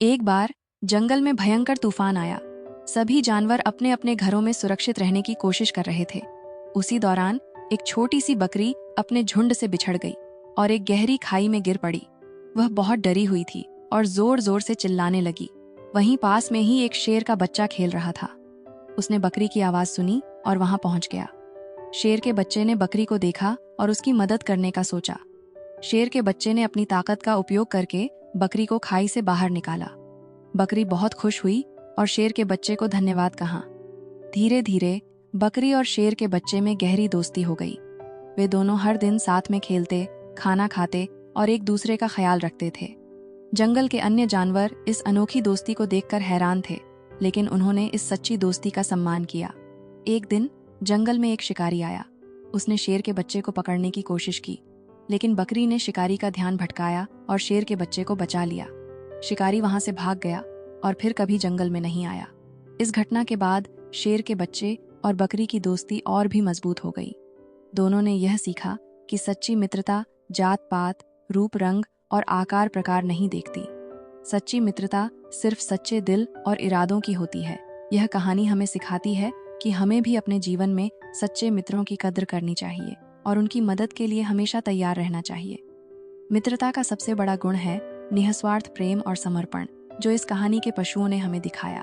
एक बार जंगल में भयंकर तूफान आया। सभी जानवर अपने अपने घरों में सुरक्षित रहने की कोशिश कर रहे थे। उसी दौरान एक छोटी सी बकरी अपने झुंड से बिछड़ गई और एक गहरी खाई में गिर पड़ी। वह बहुत डरी हुई थी और जोर जोर से चिल्लाने लगी। वहीं पास में ही एक शेर का बच्चा खेल रहा था। उसने बकरी की आवाज सुनी और वहां पहुंच गया। शेर के बच्चे ने बकरी को देखा और उसकी मदद करने का सोचा। शेर के बच्चे ने अपनी ताकत का उपयोग करके बकरी को खाई से बाहर निकाला। बकरी बहुत खुश हुई और शेर के बच्चे को धन्यवाद कहा। धीरे धीरे बकरी और शेर के बच्चे में गहरी दोस्ती हो गई। वे दोनों हर दिन साथ में खेलते, खाना खाते और एक दूसरे का ख्याल रखते थे। जंगल के अन्य जानवर इस अनोखी दोस्ती को देखकर हैरान थे, लेकिन उन्होंने इस सच्ची दोस्ती का सम्मान किया। एक दिन जंगल में एक शिकारी आया। उसने शेर के बच्चे को पकड़ने की कोशिश की, लेकिन बकरी ने शिकारी का ध्यान भटकाया और शेर के बच्चे को बचा लिया। शिकारी वहां से भाग गया और फिर कभी जंगल में नहीं आया। इस घटना के बाद शेर के बच्चे और बकरी की दोस्ती और भी मजबूत हो गई। दोनों ने यह सीखा कि सच्ची मित्रता जात पात, रूप रंग और आकार प्रकार नहीं देखती। सच्ची मित्रता सिर्फ सच्चे दिल और इरादों की होती है। यह कहानी हमें सिखाती है कि हमें भी अपने जीवन में सच्चे मित्रों की कद्र करनी चाहिए और उनकी मदद के लिए हमेशा तैयार रहना चाहिए। मित्रता का सबसे बड़ा गुण है निस्वार्थ प्रेम और समर्पण, जो इस कहानी के पशुओं ने हमें दिखाया।